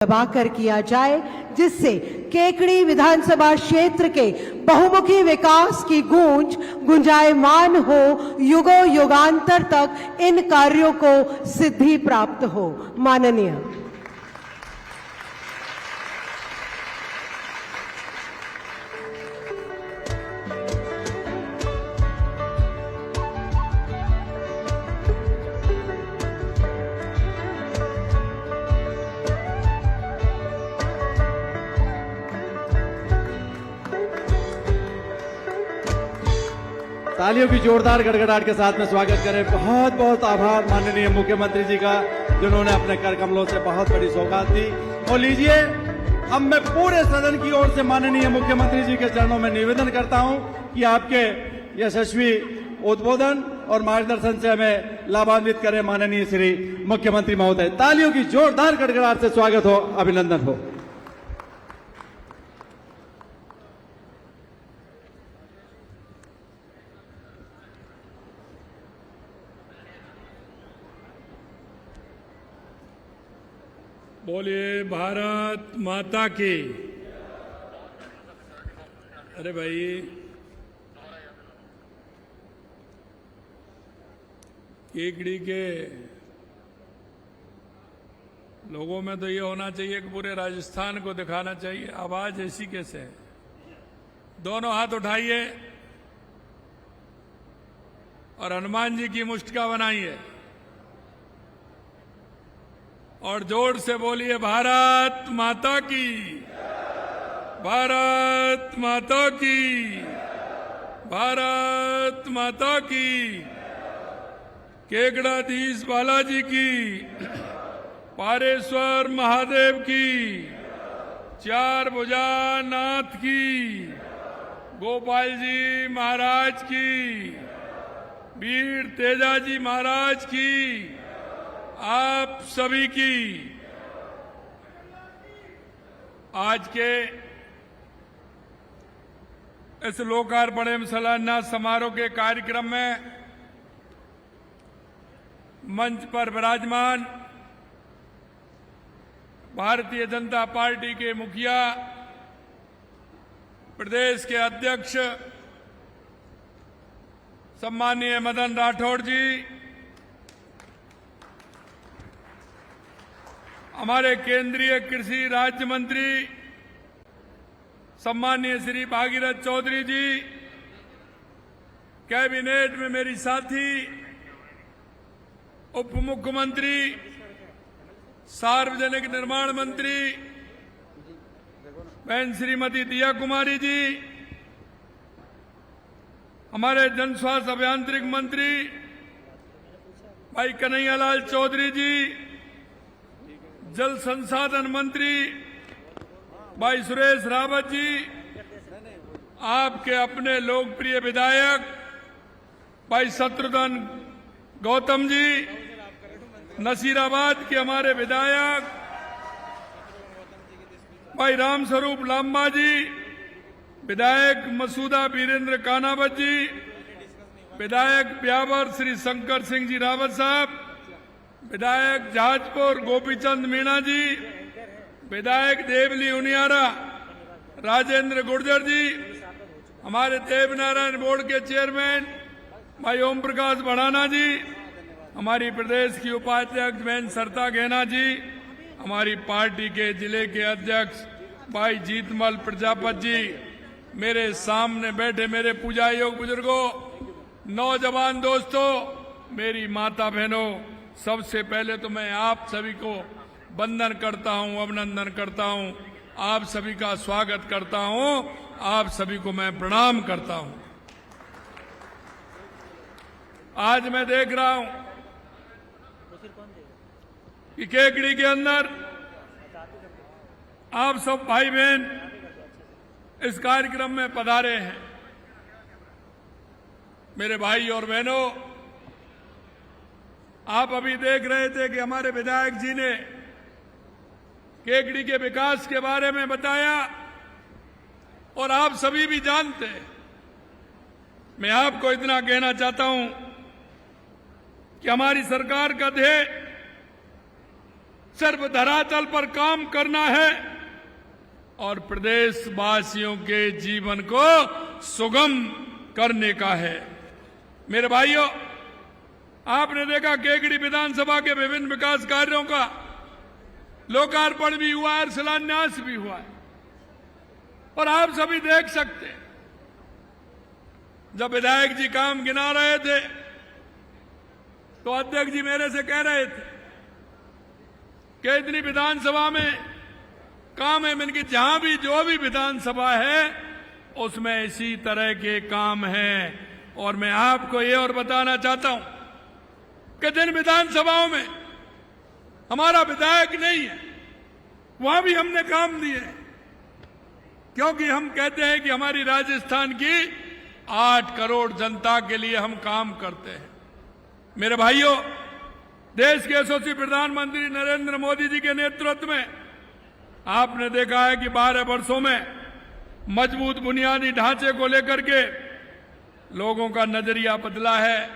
दबाकर किया जाए, जिससे केकड़ी विधानसभा क्षेत्र के बहुमुखी विकास की गूंज गुंजायमान हो, युगों युगांतर तक इन कार्यों को सिद्धि प्राप्त हो। माननीय तालियों की जोरदार गड़गड़ाहट के साथ में स्वागत करें। बहुत बहुत आभार माननीय मुख्यमंत्री जी का, जिन्होंने अपने कर कमलों से बहुत बड़ी सौगात दी। और लीजिए, अब मैं पूरे सदन की ओर से माननीय मुख्यमंत्री जी के चरणों में निवेदन करता हूं कि आपके यशस्वी उद्बोधन और मार्गदर्शन से हमें लाभान्वित करें। माननीय श्री मुख्यमंत्री महोदय, तालियों की जोरदार गड़गड़ाहट से स्वागत हो, अभिनंदन हो। बोलिए भारत माता की। अरे भाई, केकड़ी के लोगों में तो ये होना चाहिए कि पूरे राजस्थान को दिखाना चाहिए। आवाज ऐसी कैसे है? दोनों हाथ उठाइए और हनुमान जी की मुष्टिका बनाइए और जोर से बोलिए भारत माता की, भारत माता की, भारत माता की। केकड़ाधीश बालाजी की, पारेश्वर महादेव की, चार भुजा नाथ की, गोपाल जी महाराज की, वीर तेजाजी महाराज की, आप सभी की। आज के इस लोकार्पण एवं शिलान्यास समारोह के कार्यक्रम में मंच पर विराजमान भारतीय जनता पार्टी के मुखिया, प्रदेश के अध्यक्ष सम्माननीय मदन राठौड़ जी, हमारे केंद्रीय कृषि राज्य मंत्री सम्माननीय श्री भागीरथ चौधरी जी, कैबिनेट में मेरी साथी उप मुख्यमंत्री, सार्वजनिक निर्माण मंत्री बहन श्रीमती दिया कुमारी जी, हमारे जन स्वास्थ्य अभियांत्रिक मंत्री भाई कन्हैयालाल चौधरी जी, जल संसाधन मंत्री भाई सुरेश रावत जी, आपके अपने लोकप्रिय विधायक भाई शत्रुघ्न गौतम जी, नसीराबाद के हमारे विधायक भाई रामस्वरूप लांबा जी, विधायक मसूदा वीरेंद्र कानावत जी, विधायक ब्यावर श्री शंकर सिंह जी रावत साहब, विधायक जहाजपुर गोपीचंद मीणा जी, विधायक देवली उनियारा राजेंद्र गुर्जर जी, हमारे देवनारायण बोर्ड के चेयरमैन भाई ओम प्रकाश बढ़ाना जी, हमारी प्रदेश की उपाध्यक्ष बहन सरता गहना जी, हमारी पार्टी के जिले के अध्यक्ष भाई जीतमल प्रजापत जी, मेरे सामने बैठे मेरे पूजा योग बुजुर्गों, नौजवान दोस्तों, मेरी माता बहनों, सबसे पहले तो मैं आप सभी को वंदन करता हूं, अभिनंदन करता हूं, आप सभी का स्वागत करता हूं, आप सभी को मैं प्रणाम करता हूं। आज मैं देख रहा हूं कि केकड़ी के अंदर आप सब भाई बहन इस कार्यक्रम में पधारे हैं। मेरे भाई और बहनों, आप अभी देख रहे थे कि हमारे विधायक जी ने केकड़ी के विकास के बारे में बताया और आप सभी भी जानते हैं। मैं आपको इतना कहना चाहता हूं कि हमारी सरकार का ध्येय सिर्फ धरातल पर काम करना है और प्रदेशवासियों के जीवन को सुगम करने का है। मेरे भाइयों, आपने देखा केकड़ी विधानसभा के विभिन्न विकास कार्यों का लोकार्पण भी हुआ है और शिलान्यास भी हुआ है। और आप सभी देख सकते हैं, जब विधायक जी काम गिना रहे थे तो अध्यक्ष जी मेरे से कह रहे थे कि इतनी विधानसभा में काम है। मैंने कि जहां भी जो भी विधानसभा है उसमें इसी तरह के काम हैं। और मैं आपको ये और बताना चाहता हूं कि जिन विधानसभाओं में हमारा विधायक नहीं है वहां भी हमने काम दिए हैं, क्योंकि हम कहते हैं कि हमारी राजस्थान की 8 करोड़ जनता के लिए हम काम करते हैं। मेरे भाइयों, देश के यशस्वी प्रधानमंत्री नरेंद्र मोदी जी के नेतृत्व में आपने देखा है कि 12 वर्षों में मजबूत बुनियादी ढांचे को लेकर के लोगों का नजरिया बदला है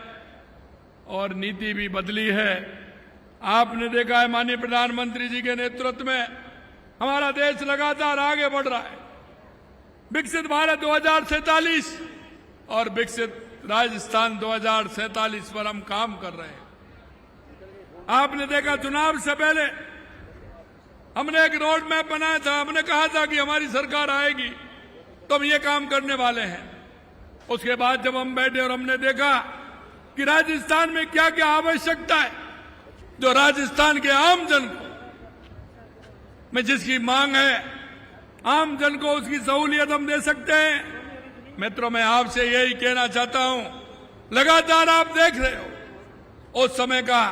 और नीति भी बदली है। आपने देखा है माननीय प्रधानमंत्री जी के नेतृत्व में हमारा देश लगातार आगे बढ़ रहा है। विकसित भारत 2047 और विकसित राजस्थान 2047 पर हम काम कर रहे हैं। आपने देखा चुनाव से पहले हमने एक रोड मैप बनाया था। हमने कहा था कि हमारी सरकार आएगी तो हम ये काम करने वाले हैं। उसके बाद जब हम बैठे और हमने देखा कि राजस्थान में क्या क्या आवश्यकता है जो राजस्थान के आम जन को में जिसकी मांग है, आम जन को उसकी सहूलियत हम दे सकते हैं। मित्रों, मैं आपसे यही कहना चाहता हूं, लगातार आप देख रहे हो उस समय का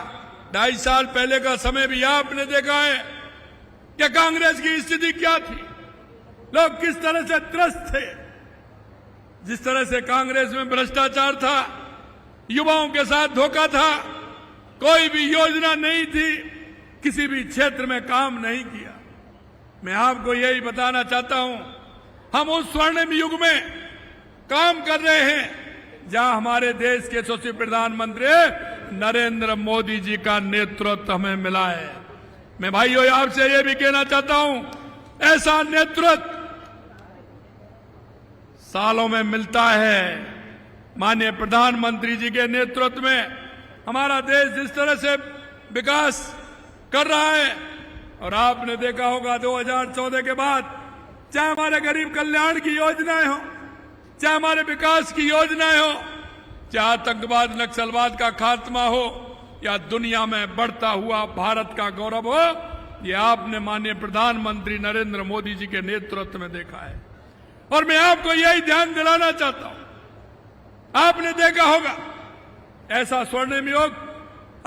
2.5 साल पहले का समय भी आपने देखा है कि कांग्रेस की स्थिति क्या थी, लोग किस तरह से त्रस्त थे। जिस तरह से कांग्रेस में भ्रष्टाचार था, युवाओं के साथ धोखा था, कोई भी योजना नहीं थी, किसी भी क्षेत्र में काम नहीं किया। मैं आपको यही बताना चाहता हूं, हम उस स्वर्णिम युग में काम कर रहे हैं जहां हमारे देश के यशस्वी प्रधानमंत्री नरेंद्र मोदी जी का नेतृत्व हमें मिला है। मैं भाइयों आपसे यह भी कहना चाहता हूं, ऐसा नेतृत्व सालों में मिलता है। माननीय प्रधानमंत्री जी के नेतृत्व में हमारा देश जिस तरह से विकास कर रहा है, और आपने देखा होगा 2014 के बाद चाहे हमारे गरीब कल्याण की योजनाएं हो, चाहे हमारे विकास की योजनाएं हो, चाहे आतंकवाद नक्सलवाद का खात्मा हो या दुनिया में बढ़ता हुआ भारत का गौरव हो, ये आपने माननीय प्रधानमंत्री नरेंद्र मोदी जी के नेतृत्व में देखा है। और मैं आपको यही ध्यान दिलाना चाहता हूं, आपने देखा होगा ऐसा स्वर्णिम युग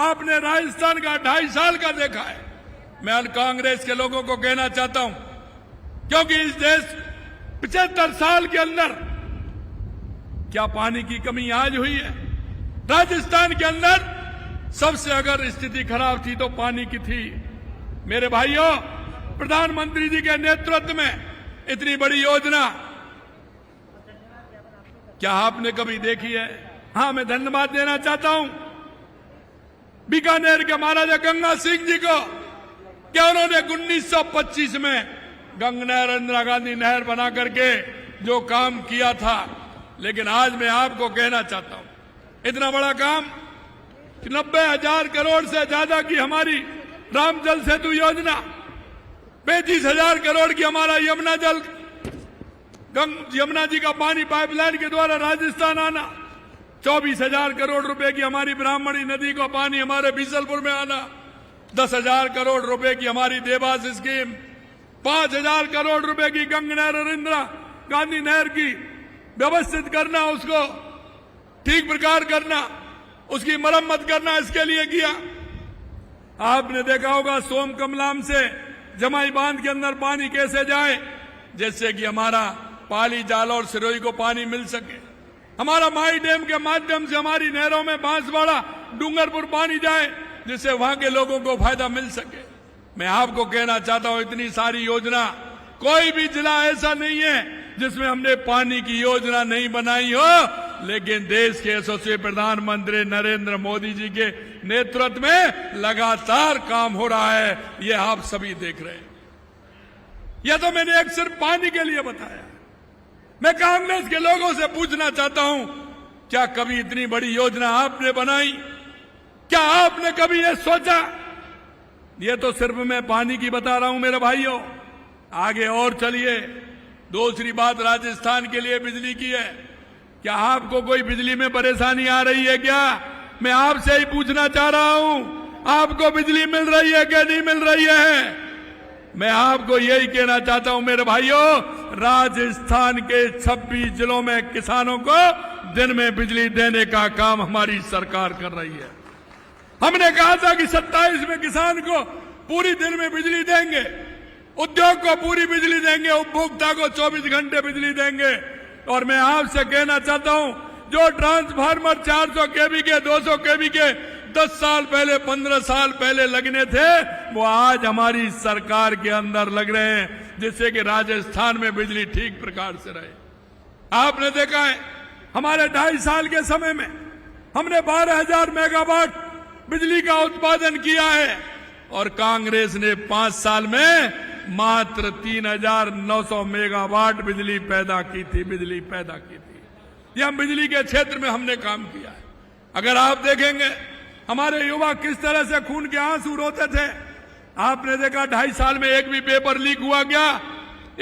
आपने राजस्थान का 2.5 साल का देखा है। मैं कांग्रेस के लोगों को कहना चाहता हूं, क्योंकि इस देश 75 साल के अंदर क्या पानी की कमी आज हुई है? राजस्थान के अंदर सबसे अगर स्थिति खराब थी तो पानी की थी। मेरे भाइयों, प्रधानमंत्री जी के नेतृत्व में इतनी बड़ी योजना क्या आपने कभी देखी है? हां, मैं धन्यवाद देना चाहता हूं बीकानेर के महाराजा गंगा सिंह जी को, क्या उन्होंने 1925 में गंगनहर इंदिरा गांधी नहर बना करके जो काम किया था। लेकिन आज मैं आपको कहना चाहता हूं, इतना बड़ा काम 90,000 करोड़ से ज्यादा की हमारी राम जल सेतु योजना, 35,000 करोड़ की हमारा यमुना जी का पानी पाइपलाइन के द्वारा राजस्थान आना, 24,000 करोड़ रुपए की हमारी ब्राह्मणी नदी का पानी हमारे बीसलपुर में आना, 10,000 करोड़ रुपए की हमारी देवास स्कीम, 5,000 करोड़ रुपए की गंगनहर और इंदिरा गांधी नहर की व्यवस्थित करना, उसको ठीक प्रकार करना, उसकी मरम्मत करना, इसके लिए किया। आपने देखा होगा सोम कमलाम से जमाई बांध के अंदर पानी कैसे जाए, जिससे कि हमारा पाली, जाला और सिरोही को पानी मिल सके। हमारा माई डैम के माध्यम से हमारी नहरों में बांसवाड़ा, डूंगरपुर पानी जाए, जिससे वहां के लोगों को फायदा मिल सके। मैं आपको कहना चाहता हूं, इतनी सारी योजना, कोई भी जिला ऐसा नहीं है जिसमें हमने पानी की योजना नहीं बनाई हो। लेकिन देश के यशस्वी प्रधानमंत्री नरेंद्र मोदी जी के नेतृत्व में लगातार काम हो रहा है, ये आप सभी देख रहे हैं। यह तो मैंने एक सिर्फ पानी के लिए बताया। मैं कांग्रेस के लोगों से पूछना चाहता हूं, क्या कभी इतनी बड़ी योजना आपने बनाई? क्या आपने कभी यह सोचा? ये तो सिर्फ मैं पानी की बता रहा हूं मेरे भाइयों। आगे और चलिए, दूसरी बात राजस्थान के लिए बिजली की है। क्या आपको कोई बिजली में परेशानी आ रही है क्या? मैं आपसे ही पूछना चाह रहा हूं, आपको बिजली मिल रही है क्या नहीं मिल रही है? मैं आपको यही कहना चाहता हूं मेरे भाइयों, राजस्थान के 26 जिलों में किसानों को दिन में बिजली देने का काम हमारी सरकार कर रही है। हमने कहा था कि 27 में किसान को पूरी दिन में बिजली देंगे, उद्योग को पूरी बिजली देंगे, उपभोक्ता को 24 घंटे बिजली देंगे। और मैं आपसे कहना चाहता हूं, जो ट्रांसफार्मर 400 केवी के, 200 केवी के 10 साल पहले, 15 साल पहले लगने थे, वो आज हमारी सरकार के अंदर लग रहे हैं, जिससे कि राजस्थान में बिजली ठीक प्रकार से रहे। आपने देखा है, हमारे 2.5 साल के समय में हमने 12,000 मेगावाट बिजली का उत्पादन किया है और कांग्रेस ने 5 साल में मात्र 3,900 मेगावाट बिजली पैदा की थी। यह बिजली के क्षेत्र में हमने काम किया है। अगर आप देखेंगे हमारे युवा किस तरह से खून के आंसू रोते थे, आपने देखा 2.5 साल में एक भी पेपर लीक हुआ क्या?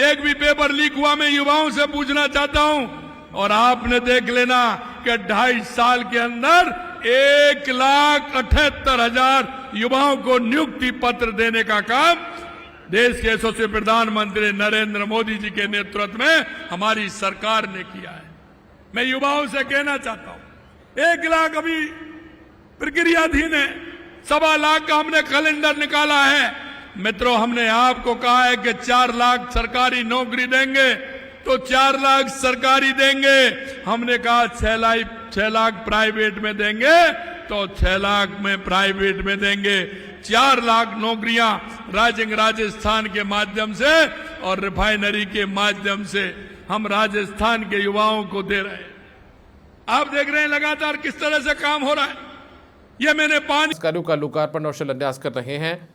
एक भी पेपर लीक हुआ? मैं युवाओं से पूछना चाहता हूं। और आपने देख लेना कि 2.5 साल के अंदर 1,78,000 युवाओं को नियुक्ति पत्र देने का काम देश के यशस्वी प्रधानमंत्री नरेंद्र मोदी जी के नेतृत्व में हमारी सरकार ने किया है। मैं युवाओं से कहना चाहता हूं, 1 लाख अभी प्रक्रियाधीन है, 1.25 लाख का हमने कैलेंडर निकाला है। मित्रों, हमने आपको कहा है कि 4 लाख सरकारी नौकरी देंगे, तो 4 लाख सरकारी देंगे। हमने कहा 6 लाख प्राइवेट में देंगे, तो 6 लाख में प्राइवेट में देंगे। 4 लाख नौकरियां राजस्थान के माध्यम से और रिफाइनरी के माध्यम से हम राजस्थान के युवाओं को दे रहे हैं। आप देख रहे हैं लगातार किस तरह से काम हो रहा है। ये मैंने पानी कार्यों का लोकार्पण और शिलान्यास कर रहे हैं।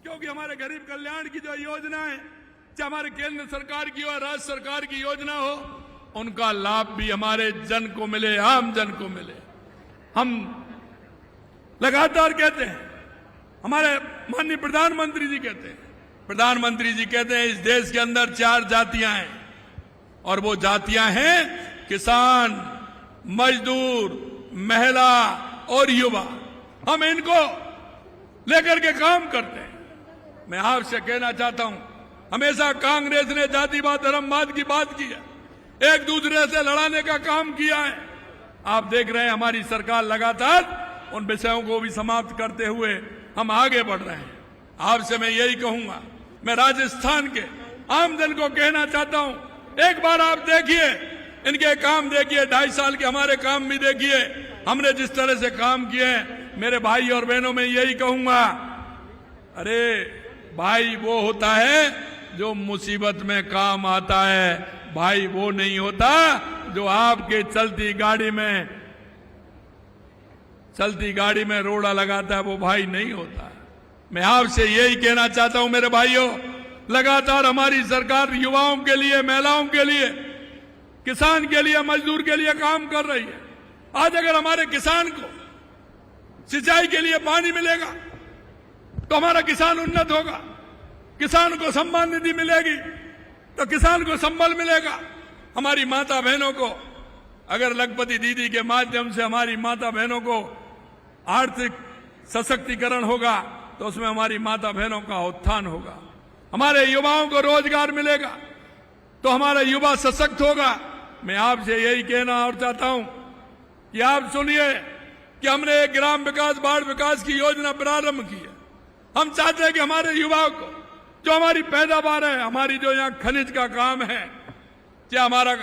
क्योंकि हमारे गरीब कल्याण की जो योजना है, चाहे हमारे केंद्र सरकार की और राज्य सरकार की योजना हो, उनका लाभ भी हमारे जन को मिले, आम जन को मिले। हम लगातार कहते हैं, हमारे माननीय प्रधानमंत्री जी कहते हैं, इस देश के अंदर 4 जातियां हैं और वो जातियां हैं किसान, मजदूर, महिला और युवा। हम इनको लेकर के काम करते हैं। मैं आपसे कहना चाहता हूं, हमेशा कांग्रेस ने जातिवाद, धर्मवाद की बात की है, एक दूसरे से लड़ाने का काम किया है। आप देख रहे हैं हमारी सरकार लगातार उन विषयों को भी समाप्त करते हुए हम आगे बढ़ रहे हैं। आपसे मैं यही कहूंगा, मैं राजस्थान के आम जन को कहना चाहता हूं, एक बार आप देखिए, इनके काम देखिए, 2.5 साल के हमारे काम भी देखिए, हमने जिस तरह से काम किए हैं। मेरे भाई और बहनों में यही कहूंगा, अरे भाई वो होता है जो मुसीबत में काम आता है, भाई वो नहीं होता जो आपके चलती गाड़ी में रोड़ा लगाता है, वो भाई नहीं होता। मैं आपसे यही कहना चाहता हूं मेरे भाइयों, लगातार हमारी सरकार युवाओं के लिए, महिलाओं के लिए, किसान के लिए, मजदूर के लिए काम कर रही है। आज अगर हमारे किसान को सिंचाई के लिए पानी मिलेगा तो हमारा किसान उन्नत होगा, किसान को सम्मान निधि मिलेगी तो किसान को संबल मिलेगा। हमारी माता बहनों को अगर लखपति दीदी के माध्यम से हमारी माता बहनों को आर्थिक सशक्तिकरण होगा तो उसमें हमारी माता बहनों का उत्थान होगा। हमारे युवाओं को रोजगार मिलेगा तो हमारा युवा सशक्त होगा। मैं आपसे यही कहना और चाहता हूं कि आप सुनिए कि हमने एक ग्राम विकास, बाढ़ विकास की योजना प्रारंभ की है। हम चाहते हैं कि हमारे युवाओं को, जो हमारी पैदावार है, हमारी जो यहाँ खनिज का काम है, या हमारा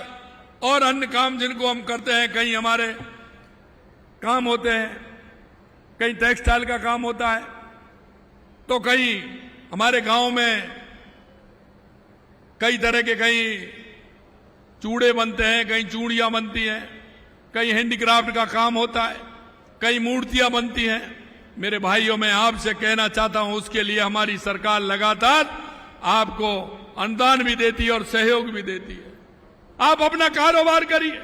और अन्य काम जिनको हम करते हैं, कहीं हमारे काम होते हैं, कहीं टेक्सटाइल का काम होता है, तो कहीं हमारे गांव में कई तरह के, कहीं चूड़े बनते हैं, कहीं चूड़ियां बनती हैं, कहीं हैंडीक्राफ्ट का काम होता है, कई मूर्तियां बनती हैं। मेरे भाइयों, मैं आपसे कहना चाहता हूं, उसके लिए हमारी सरकार लगातार आपको अनुदान भी देती है और सहयोग भी देती है। आप अपना कारोबार करिए।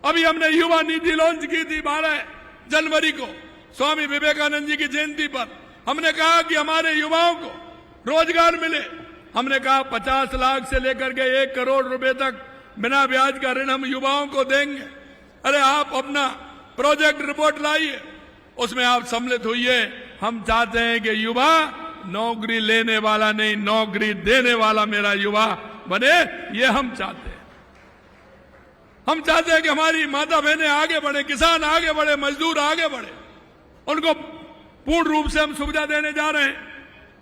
अभी हमने युवा निधि लॉन्च की थी 12 जनवरी को, स्वामी विवेकानंद जी की जयंती पर। हमने कहा कि हमारे युवाओं को रोजगार मिले। हमने कहा 50 लाख से लेकर के 1 करोड़ रुपए तक बिना ब्याज का ऋण हम युवाओं को देंगे। अरे आप अपना प्रोजेक्ट रिपोर्ट लाइए, उसमें आप सम्मिलित होइए। हम चाहते हैं कि युवा नौकरी लेने वाला नहीं, नौकरी देने वाला मेरा युवा बने, ये हम चाहते हैं। हम चाहते हैं कि हमारी माता बहनें आगे बढ़े, किसान आगे बढ़े, मजदूर आगे बढ़े, उनको पूर्ण रूप से हम सुविधा देने जा रहे हैं।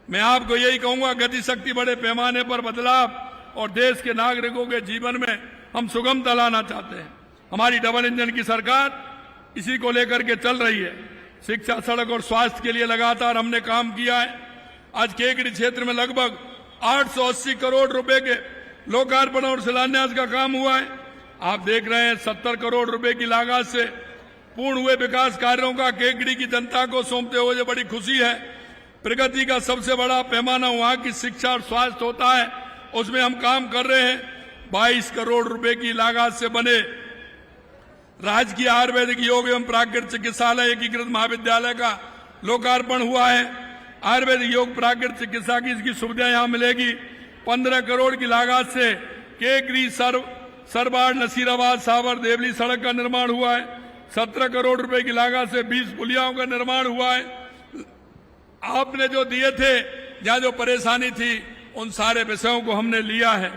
मैं आपको यही कहूंगा, गति शक्ति बड़े पैमाने पर बदलाव और देश के नागरिकों के जीवन में हम सुगमता लाना चाहते हैं। हमारी डबल इंजन की सरकार इसी को लेकर के चल रही है। शिक्षा, सड़क और स्वास्थ्य के लिए लगातार हमने काम किया है। आज केकड़ी क्षेत्र में लगभग 880 करोड़ रुपए के लोकार्पण और शिलान्यास का काम हुआ है। आप देख रहे हैं 70 करोड़ रुपए की लागत से पूर्ण हुए विकास कार्यों का केकड़ी की जनता को सौंपते हुए बड़ी खुशी है। प्रगति का सबसे बड़ा पैमाना वहां की शिक्षा और स्वास्थ्य होता है, उसमें हम काम कर रहे हैं। 22 करोड़ रुपए की लागत से बने राजकीय आयुर्वेदिक योग एवं प्राकृतिक चिकित्सालय एकीकृत महाविद्यालय का लोकार्पण हुआ है। आयुर्वेदिक योग प्राकृतिक चिकित्सा की इसकी सुविधा यहां मिलेगी। 15 करोड़ की लागत से केकरी सरबाड़ नसीराबाद सावर देवली सड़क का निर्माण हुआ है। 17 करोड़ रुपए की लागत से 20 पुलियाओं का निर्माण हुआ है। आपने जो दिए थे, जहां जो परेशानी थी, उन सारे विषयों को हमने लिया है।